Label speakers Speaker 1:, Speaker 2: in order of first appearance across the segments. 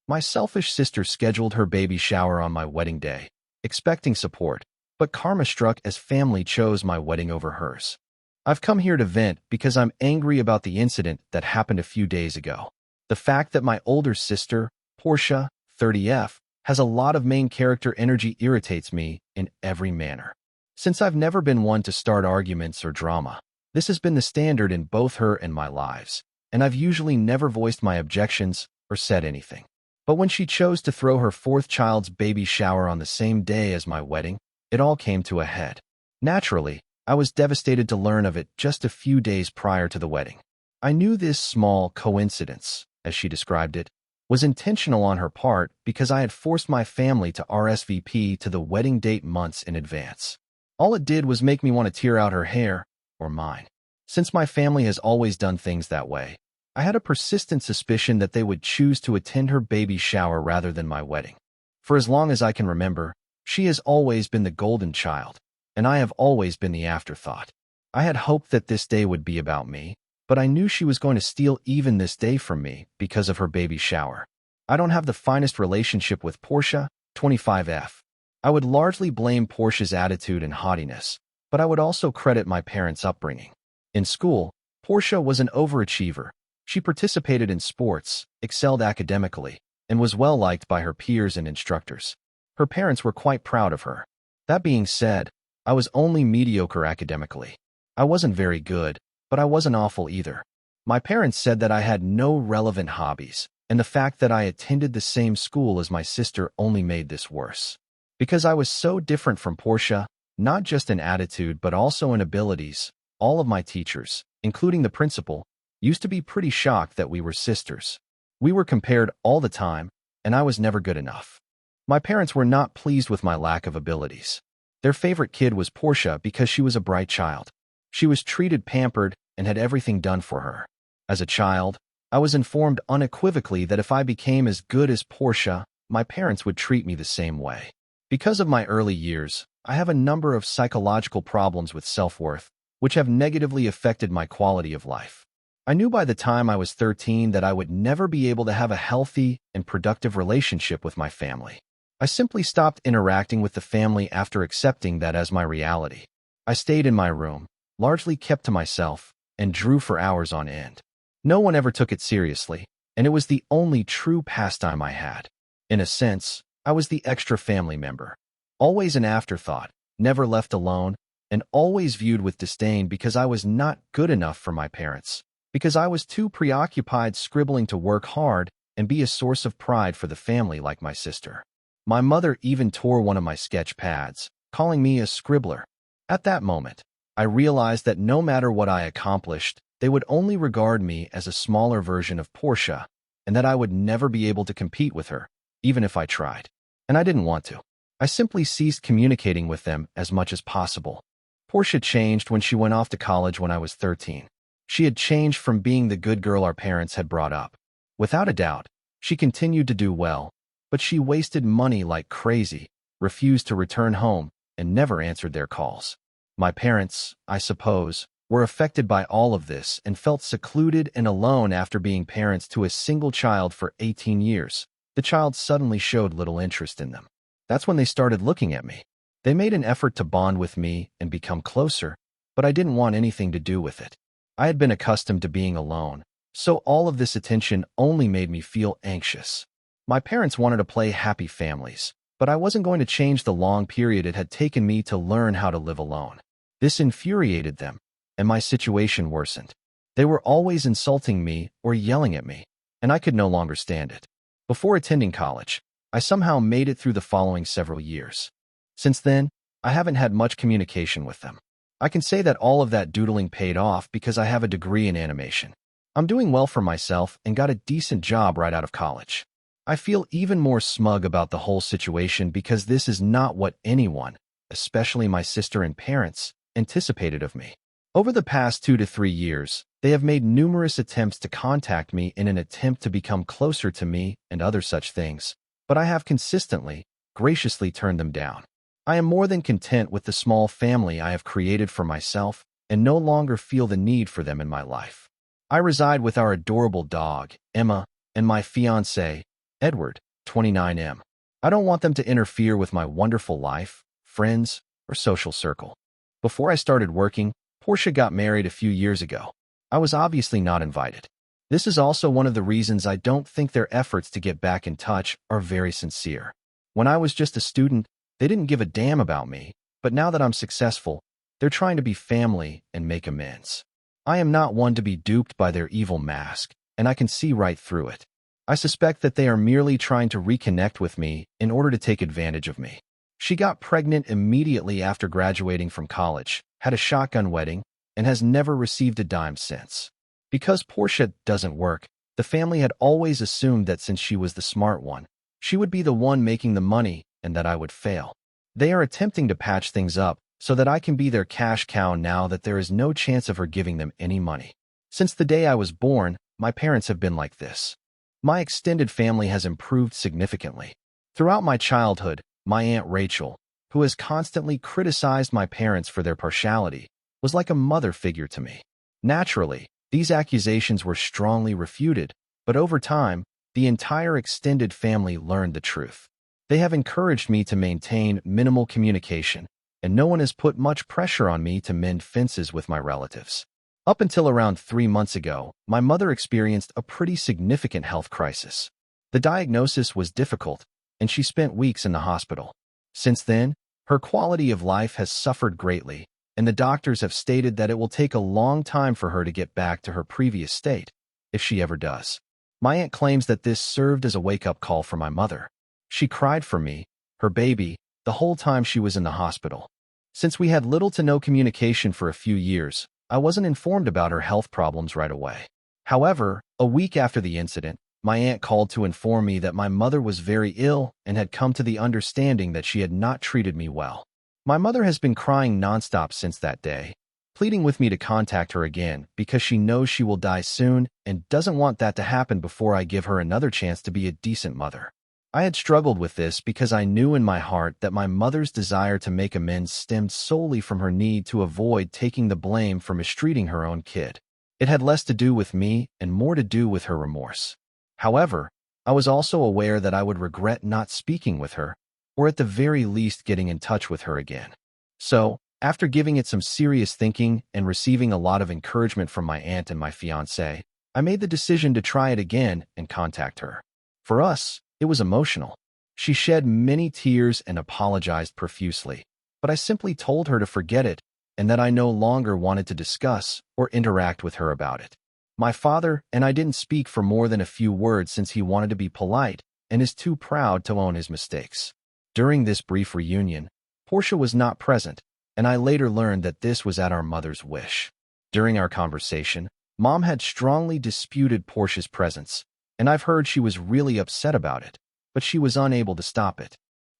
Speaker 1: My selfish sister scheduled her baby shower on my wedding day, expecting support, but karma struck as family chose my wedding over hers. I've come here to vent because I'm angry about the incident that happened a few days ago. The fact that my older sister, Portia, 30F, has a lot of main character energy irritates me in every manner. Since I've never been one to start arguments or drama, this has been the standard in both her and my lives, and I've usually never voiced my objections or said anything. But when she chose to throw her fourth child's baby shower on the same day as my wedding, it all came to a head. Naturally, I was devastated to learn of it just a few days prior to the wedding. I knew this small coincidence, as she described it, was intentional on her part because I had forced my family to RSVP to the wedding date months in advance. All it did was make me want to tear out her hair, or mine. Since my family has always done things that way, I had a persistent suspicion that they would choose to attend her baby shower rather than my wedding. For as long as I can remember, she has always been the golden child, and I have always been the afterthought. I had hoped that this day would be about me, but I knew she was going to steal even this day from me because of her baby shower. I don't have the finest relationship with Portia, 25F. I would largely blame Portia's attitude and haughtiness, but I would also credit my parents' upbringing. In school, Portia was an overachiever. She participated in sports, excelled academically, and was well liked by her peers and instructors. Her parents were quite proud of her. That being said, I was only mediocre academically. I wasn't very good, but I wasn't awful either. My parents said that I had no relevant hobbies, and the fact that I attended the same school as my sister only made this worse. Because I was so different from Portia, not just in attitude but also in abilities, all of my teachers, including the principal, used to be pretty shocked that we were sisters. We were compared all the time, and I was never good enough. My parents were not pleased with my lack of abilities. Their favorite kid was Portia because she was a bright child. She was treated pampered and had everything done for her. As a child, I was informed unequivocally that if I became as good as Portia, my parents would treat me the same way. Because of my early years, I have a number of psychological problems with self-worth, which have negatively affected my quality of life. I knew by the time I was 13 that I would never be able to have a healthy and productive relationship with my family. I simply stopped interacting with the family after accepting that as my reality. I stayed in my room, largely kept to myself, and drew for hours on end. No one ever took it seriously, and it was the only true pastime I had. In a sense, I was the extra family member. Always an afterthought, never left alone, and always viewed with disdain because I was not good enough for my parents, because I was too preoccupied scribbling to work hard and be a source of pride for the family like my sister. My mother even tore one of my sketch pads, calling me a scribbler. At that moment, I realized that no matter what I accomplished, they would only regard me as a smaller version of Portia, and that I would never be able to compete with her, even if I tried. And I didn't want to. I simply ceased communicating with them as much as possible. Portia changed when she went off to college when I was 13. She had changed from being the good girl our parents had brought up. Without a doubt, she continued to do well, but she wasted money like crazy, refused to return home, and never answered their calls. My parents, I suppose, were affected by all of this and felt secluded and alone after being parents to a single child for 18 years. The child suddenly showed little interest in them. That's when they started looking at me. They made an effort to bond with me and become closer, but I didn't want anything to do with it. I had been accustomed to being alone, so all of this attention only made me feel anxious. My parents wanted to play happy families, but I wasn't going to change the long period it had taken me to learn how to live alone. This infuriated them, and my situation worsened. They were always insulting me or yelling at me, and I could no longer stand it. Before attending college, I somehow made it through the following several years. Since then, I haven't had much communication with them. I can say that all of that doodling paid off because I have a degree in animation. I'm doing well for myself and got a decent job right out of college. I feel even more smug about the whole situation because this is not what anyone, especially my sister and parents, anticipated of me. Over the past 2 to 3 years, they have made numerous attempts to contact me in an attempt to become closer to me and other such things, but I have consistently, graciously turned them down. I am more than content with the small family I have created for myself and no longer feel the need for them in my life. I reside with our adorable dog, Emma, and my fiancé, Edward, 29M. I don't want them to interfere with my wonderful life, friends, or social circle. Before I started working, Portia got married a few years ago. I was obviously not invited. This is also one of the reasons I don't think their efforts to get back in touch are very sincere. When I was just a student, they didn't give a damn about me, but now that I'm successful, they're trying to be family and make amends. I am not one to be duped by their evil mask, and I can see right through it. I suspect that they are merely trying to reconnect with me in order to take advantage of me. She got pregnant immediately after graduating from college, had a shotgun wedding, and has never received a dime since. Because Portia doesn't work, the family had always assumed that since she was the smart one, she would be the one making the money and that I would fail. They are attempting to patch things up so that I can be their cash cow now that there is no chance of her giving them any money. Since the day I was born, my parents have been like this. My extended family has improved significantly. Throughout my childhood, my Aunt Rachel, who has constantly criticized my parents for their partiality, was like a mother figure to me. Naturally, these accusations were strongly refuted, but over time, the entire extended family learned the truth. They have encouraged me to maintain minimal communication, and no one has put much pressure on me to mend fences with my relatives. Up until around 3 months ago, my mother experienced a pretty significant health crisis. The diagnosis was difficult, and she spent weeks in the hospital. Since then, her quality of life has suffered greatly, and the doctors have stated that it will take a long time for her to get back to her previous state, if she ever does. My aunt claims that this served as a wake-up call for my mother. She cried for me, her baby, the whole time she was in the hospital. Since we had little to no communication for a few years, I wasn't informed about her health problems right away. However, a week after the incident, my aunt called to inform me that my mother was very ill and had come to the understanding that she had not treated me well. My mother has been crying nonstop since that day, pleading with me to contact her again because she knows she will die soon and doesn't want that to happen before I give her another chance to be a decent mother. I had struggled with this because I knew in my heart that my mother's desire to make amends stemmed solely from her need to avoid taking the blame for mistreating her own kid. It had less to do with me and more to do with her remorse. However, I was also aware that I would regret not speaking with her, or at the very least getting in touch with her again. So, after giving it some serious thinking and receiving a lot of encouragement from my aunt and my fiancé, I made the decision to try it again and contact her. For us, it was emotional. She shed many tears and apologized profusely, but I simply told her to forget it and that I no longer wanted to discuss or interact with her about it. My father and I didn't speak for more than a few words since he wanted to be polite and is too proud to own his mistakes. During this brief reunion, Portia was not present, and I later learned that this was at our mother's wish. During our conversation, Mom had strongly disputed Portia's presence, and I've heard she was really upset about it, but she was unable to stop it.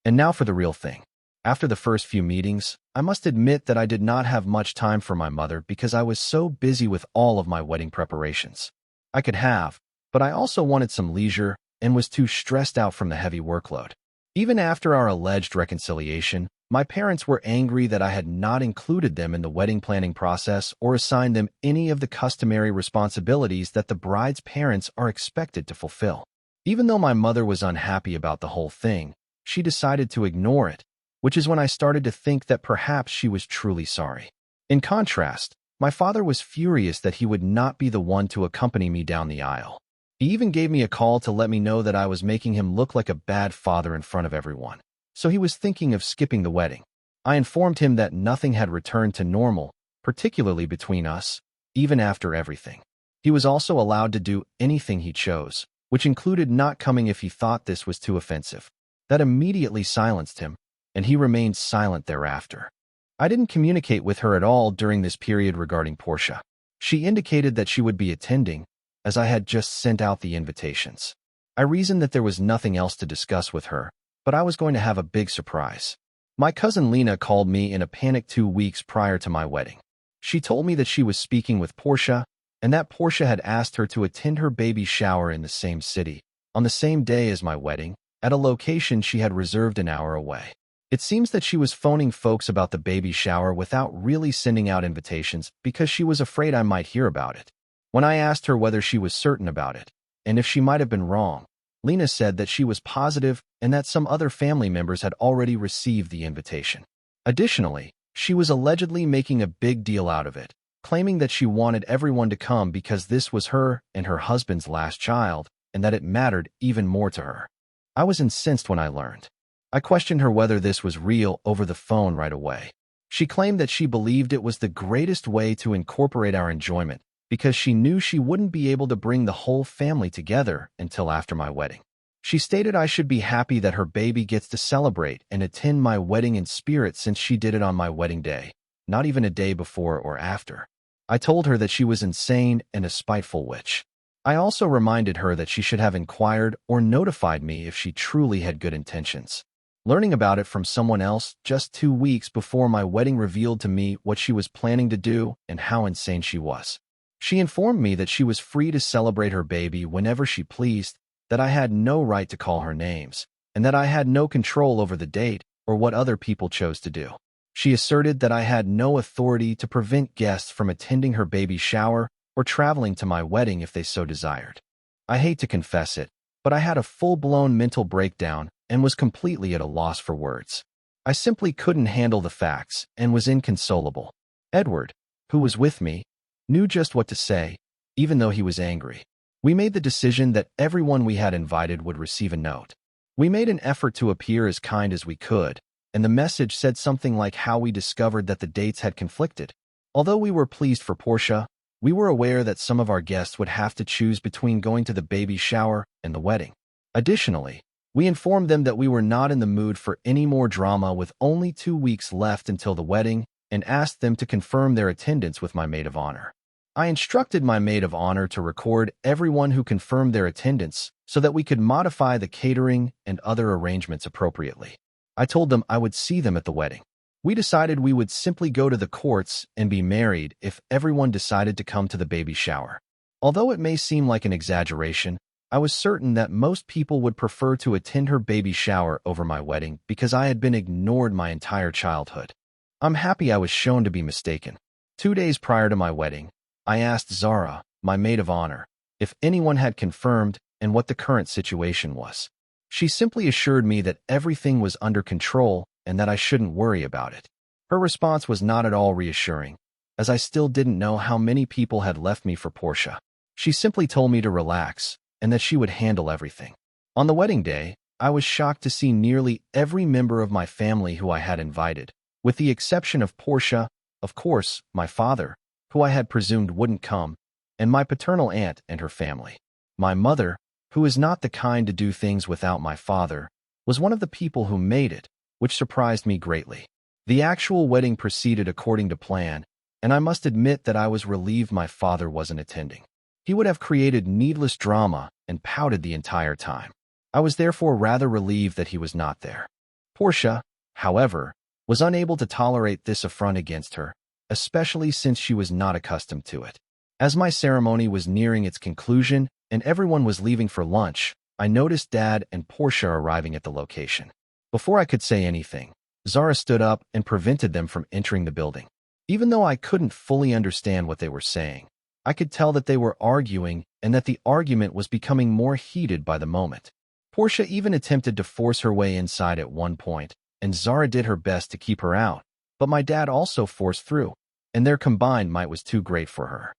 Speaker 1: And now for the real thing. After the first few meetings, I must admit that I did not have much time for my mother because I was so busy with all of my wedding preparations. I could have, but I also wanted some leisure and was too stressed out from the heavy workload. Even after our alleged reconciliation, my parents were angry that I had not included them in the wedding planning process or assigned them any of the customary responsibilities that the bride's parents are expected to fulfill. Even though my mother was unhappy about the whole thing, she decided to ignore it, which is when I started to think that perhaps she was truly sorry. In contrast, my father was furious that he would not be the one to accompany me down the aisle. He even gave me a call to let me know that I was making him look like a bad father in front of everyone, so he was thinking of skipping the wedding. I informed him that nothing had returned to normal, particularly between us, even after everything. He was also allowed to do anything he chose, which included not coming if he thought this was too offensive. That immediately silenced him, and he remained silent thereafter. I didn't communicate with her at all during this period regarding Portia. She indicated that she would be attending, as I had just sent out the invitations. I reasoned that there was nothing else to discuss with her, but I was going to have a big surprise. My cousin Lena called me in a panic 2 weeks prior to my wedding. She told me that she was speaking with Portia, and that Portia had asked her to attend her baby shower in the same city, on the same day as my wedding, at a location she had reserved an hour away. It seems that she was phoning folks about the baby shower without really sending out invitations because she was afraid I might hear about it. When I asked her whether she was certain about it, and if she might have been wrong, Lena said that she was positive and that some other family members had already received the invitation. Additionally, she was allegedly making a big deal out of it, claiming that she wanted everyone to come because this was her and her husband's last child, and that it mattered even more to her. I was incensed when I learned. I questioned her whether this was real over the phone right away. She claimed that she believed it was the greatest way to incorporate our enjoyment because she knew she wouldn't be able to bring the whole family together until after my wedding. She stated I should be happy that her baby gets to celebrate and attend my wedding in spirit since she did it on my wedding day, not even a day before or after. I told her that she was insane and a spiteful witch. I also reminded her that she should have inquired or notified me if she truly had good intentions. Learning about it from someone else just 2 weeks before my wedding revealed to me what she was planning to do and how insane she was. She informed me that she was free to celebrate her baby whenever she pleased, that I had no right to call her names, and that I had no control over the date or what other people chose to do. She asserted that I had no authority to prevent guests from attending her baby shower or traveling to my wedding if they so desired. I hate to confess it, but I had a full-blown mental breakdown and was completely at a loss for words. I simply couldn't handle the facts and was inconsolable. Edward, who was with me, knew just what to say, even though he was angry. We made the decision that everyone we had invited would receive a note. We made an effort to appear as kind as we could, and the message said something like how we discovered that the dates had conflicted. Although we were pleased for Portia, we were aware that some of our guests would have to choose between going to the baby shower and the wedding. Additionally, we informed them that we were not in the mood for any more drama with only 2 weeks left until the wedding and asked them to confirm their attendance with my maid of honor. I instructed my maid of honor to record everyone who confirmed their attendance so that we could modify the catering and other arrangements appropriately. I told them I would see them at the wedding. We decided we would simply go to the courts and be married if everyone decided to come to the baby shower. Although it may seem like an exaggeration, I was certain that most people would prefer to attend her baby shower over my wedding because I had been ignored my entire childhood. I'm happy I was shown to be mistaken. 2 days prior to my wedding, I asked Zara, my maid of honor, if anyone had confirmed and what the current situation was. She simply assured me that everything was under control and that I shouldn't worry about it. Her response was not at all reassuring, as I still didn't know how many people had left me for Portia. She simply told me to relax and that she would handle everything. On the wedding day, I was shocked to see nearly every member of my family who I had invited, with the exception of Portia, of course, my father, who I had presumed wouldn't come, and my paternal aunt and her family. My mother, who is not the kind to do things without my father, was one of the people who made it, which surprised me greatly. The actual wedding proceeded according to plan, and I must admit that I was relieved my father wasn't attending. He would have created needless drama and pouted the entire time. I was therefore rather relieved that he was not there. Portia, however, was unable to tolerate this affront against her, especially since she was not accustomed to it. As my ceremony was nearing its conclusion and everyone was leaving for lunch, I noticed Dad and Portia arriving at the location. Before I could say anything, Zara stood up and prevented them from entering the building. Even though I couldn't fully understand what they were saying, I could tell that they were arguing and that the argument was becoming more heated by the moment. Portia even attempted to force her way inside at one point, and Zara did her best to keep her out, but my dad also forced through, and their combined might was too great for her.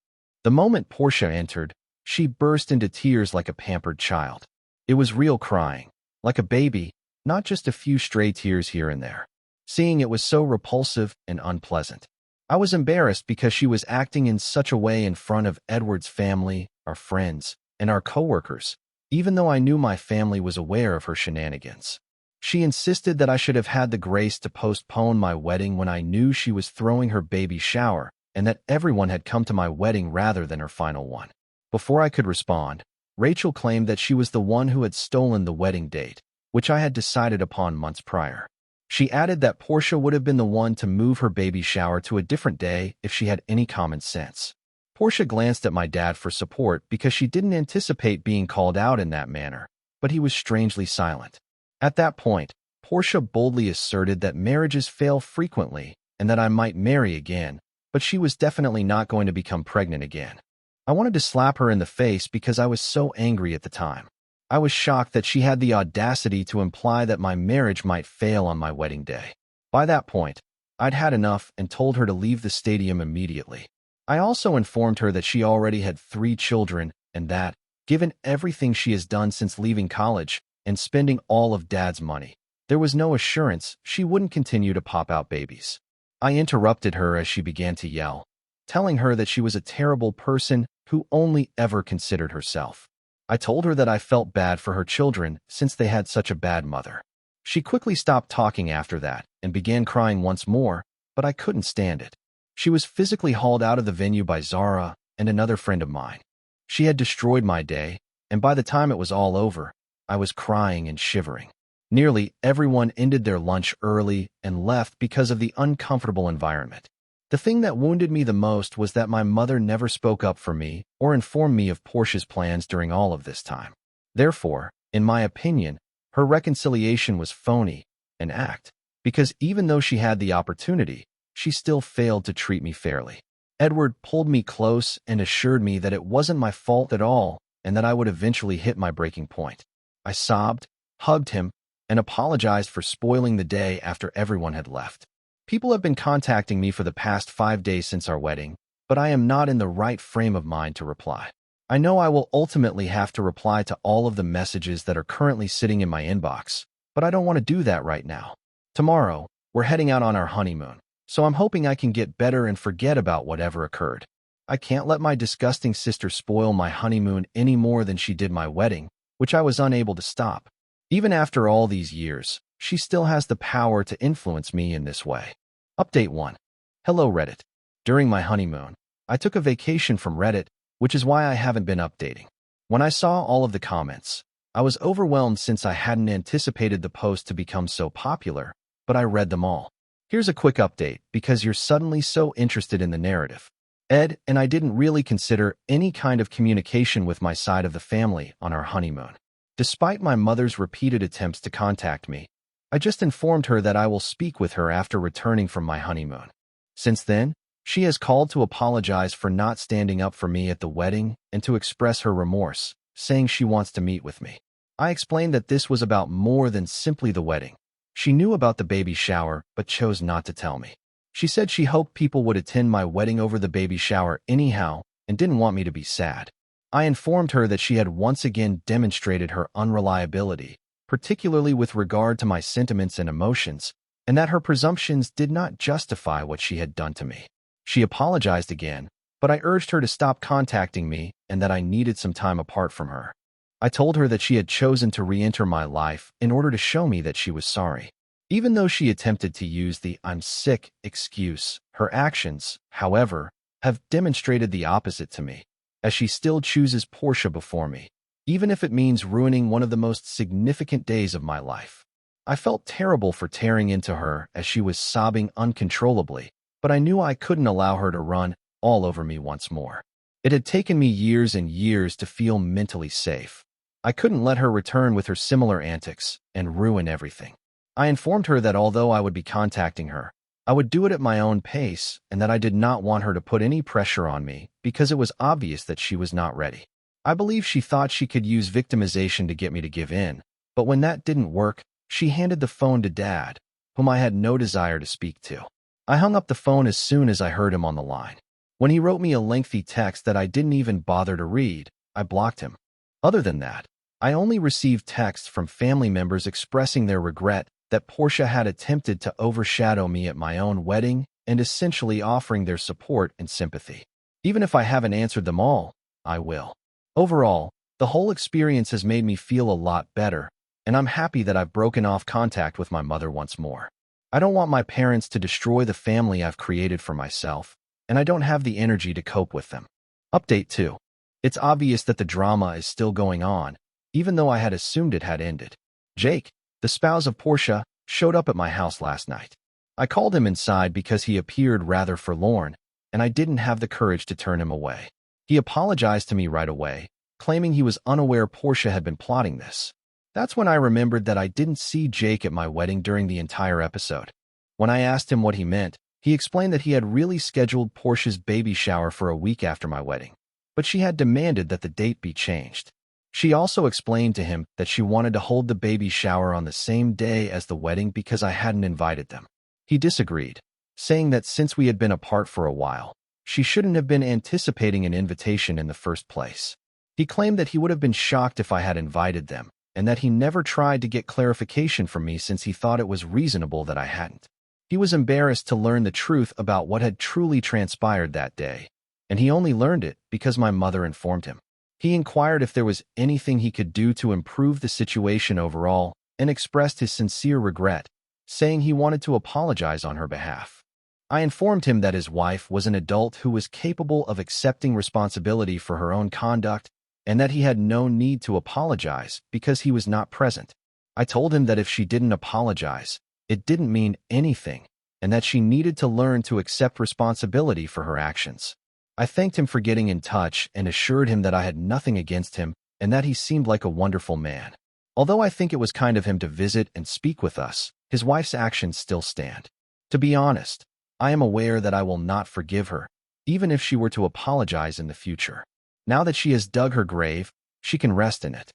Speaker 1: The moment Portia entered, she burst into tears like a pampered child. It was real crying, like a baby, not just a few stray tears here and there. Seeing it was so repulsive and unpleasant. I was embarrassed because she was acting in such a way in front of Edward's family, our friends, and our coworkers, even though I knew my family was aware of her shenanigans. She insisted that I should have had the grace to postpone my wedding when I knew she was throwing her baby shower and that everyone had come to my wedding rather than her final one. Before I could respond, Rachel claimed that she was the one who had stolen the wedding date, which I had decided upon months prior. She added that Portia would have been the one to move her baby shower to a different day if she had any common sense. Portia glanced at my dad for support because she didn't anticipate being called out in that manner, but he was strangely silent. At that point, Portia boldly asserted that marriages fail frequently and that I might marry again, but she was definitely not going to become pregnant again. I wanted to slap her in the face because I was so angry at the time. I was shocked that she had the audacity to imply that my marriage might fail on my wedding day. By that point, I'd had enough and told her to leave the stadium immediately. I also informed her that she already had 3 children and that, given everything she has done since leaving college and spending all of Dad's money, there was no assurance she wouldn't continue to pop out babies. I interrupted her as she began to yell, telling her that she was a terrible person who only ever considered herself. I told her that I felt bad for her children since they had such a bad mother. She quickly stopped talking after that and began crying once more, but I couldn't stand it. She was physically hauled out of the venue by Zara and another friend of mine. She had destroyed my day, and by the time it was all over, I was crying and shivering. Nearly everyone ended their lunch early and left because of the uncomfortable environment. The thing that wounded me the most was that my mother never spoke up for me or informed me of Portia's plans during all of this time. Therefore, in my opinion, her reconciliation was phony, an act, because even though she had the opportunity, she still failed to treat me fairly. Edward pulled me close and assured me that it wasn't my fault at all and that I would eventually hit my breaking point. I sobbed, hugged him, and apologized for spoiling the day after everyone had left. People have been contacting me for the past 5 days since our wedding, but I am not in the right frame of mind to reply. I know I will ultimately have to reply to all of the messages that are currently sitting in my inbox, but I don't want to do that right now. Tomorrow, we're heading out on our honeymoon, so I'm hoping I can get better and forget about whatever occurred. I can't let my disgusting sister spoil my honeymoon any more than she did my wedding, which I was unable to stop. Even after all these years, she still has the power to influence me in this way. Update 1. Hello Reddit. During my honeymoon, I took a vacation from Reddit, which is why I haven't been updating. When I saw all of the comments, I was overwhelmed since I hadn't anticipated the post to become so popular, but I read them all. Here's a quick update because you're suddenly so interested in the narrative. Ed and I didn't really consider any kind of communication with my side of the family on our honeymoon. Despite my mother's repeated attempts to contact me, I just informed her that I will speak with her after returning from my honeymoon. Since then, she has called to apologize for not standing up for me at the wedding and to express her remorse, saying she wants to meet with me. I explained that this was about more than simply the wedding. She knew about the baby shower, but chose not to tell me. She said she hoped people would attend my wedding over the baby shower anyhow and didn't want me to be sad. I informed her that she had once again demonstrated her unreliability, particularly with regard to my sentiments and emotions, and that her presumptions did not justify what she had done to me. She apologized again, but I urged her to stop contacting me and that I needed some time apart from her. I told her that she had chosen to re-enter my life in order to show me that she was sorry. Even though she attempted to use the "I'm sick" excuse, her actions, however, have demonstrated the opposite to me, as she still chooses Portia before me, even if it means ruining one of the most significant days of my life. I felt terrible for tearing into her as she was sobbing uncontrollably, but I knew I couldn't allow her to run all over me once more. It had taken me years and years to feel mentally safe. I couldn't let her return with her similar antics and ruin everything. I informed her that although I would be contacting her, I would do it at my own pace and that I did not want her to put any pressure on me because it was obvious that she was not ready. I believe she thought she could use victimization to get me to give in, but when that didn't work, she handed the phone to Dad, whom I had no desire to speak to. I hung up the phone as soon as I heard him on the line. When he wrote me a lengthy text that I didn't even bother to read, I blocked him. Other than that, I only received texts from family members expressing their regret that Portia had attempted to overshadow me at my own wedding and essentially offering their support and sympathy. Even if I haven't answered them all, I will. Overall, the whole experience has made me feel a lot better, and I'm happy that I've broken off contact with my mother once more. I don't want my parents to destroy the family I've created for myself, and I don't have the energy to cope with them. Update 2. It's obvious that the drama is still going on, even though I had assumed it had ended. Jake, the spouse of Portia, showed up at my house last night. I called him inside because he appeared rather forlorn, and I didn't have the courage to turn him away. He apologized to me right away, claiming he was unaware Portia had been plotting this. That's when I remembered that I didn't see Jake at my wedding during the entire episode. When I asked him what he meant, he explained that he had really scheduled Portia's baby shower for a week after my wedding, but she had demanded that the date be changed. She also explained to him that she wanted to hold the baby shower on the same day as the wedding because I hadn't invited them. He disagreed, saying that since we had been apart for a while, she shouldn't have been anticipating an invitation in the first place. He claimed that he would have been shocked if I had invited them, and that he never tried to get clarification from me since he thought it was reasonable that I hadn't. He was embarrassed to learn the truth about what had truly transpired that day, and he only learned it because my mother informed him. He inquired if there was anything he could do to improve the situation overall and expressed his sincere regret, saying he wanted to apologize on her behalf. I informed him that his wife was an adult who was capable of accepting responsibility for her own conduct and that he had no need to apologize because he was not present. I told him that if she didn't apologize, it didn't mean anything, and that she needed to learn to accept responsibility for her actions. I thanked him for getting in touch and assured him that I had nothing against him and that he seemed like a wonderful man. Although I think it was kind of him to visit and speak with us, his wife's actions still stand. To be honest, I am aware that I will not forgive her, even if she were to apologize in the future. Now that she has dug her grave, she can rest in it.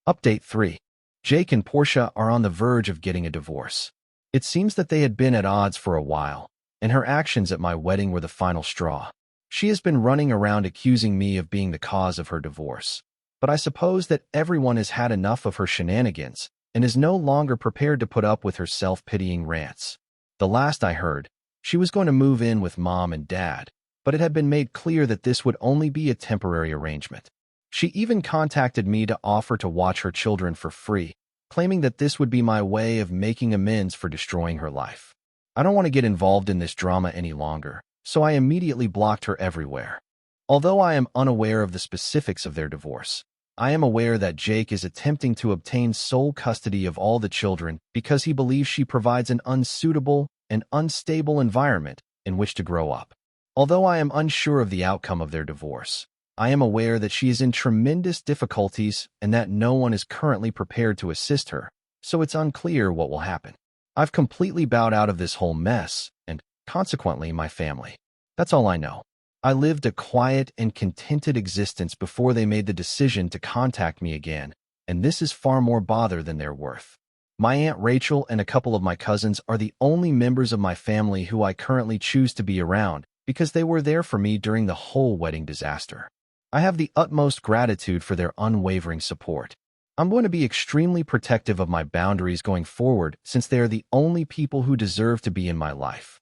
Speaker 1: Update 3. Jake and Portia are on the verge of getting a divorce. It seems that they had been at odds for a while, and her actions at my wedding were the final straw. She has been running around accusing me of being the cause of her divorce. But I suppose that everyone has had enough of her shenanigans and is no longer prepared to put up with her self-pitying rants. The last I heard, she was going to move in with Mom and Dad, but it had been made clear that this would only be a temporary arrangement. She even contacted me to offer to watch her children for free, claiming that this would be my way of making amends for destroying her life. I don't want to get involved in this drama any longer, so I immediately blocked her everywhere. Although I am unaware of the specifics of their divorce, I am aware that Jake is attempting to obtain sole custody of all the children because he believes she provides an unsuitable and unstable environment in which to grow up. Although I am unsure of the outcome of their divorce, I am aware that she is in tremendous difficulties and that no one is currently prepared to assist her, so it's unclear what will happen. I've completely bowed out of this whole mess, and consequently my family. That's all I know. I lived a quiet and contented existence before they made the decision to contact me again, and this is far more bother than they're worth. My Aunt Rachel and a couple of my cousins are the only members of my family who I currently choose to be around because they were there for me during the whole wedding disaster. I have the utmost gratitude for their unwavering support. I'm going to be extremely protective of my boundaries going forward since they are the only people who deserve to be in my life.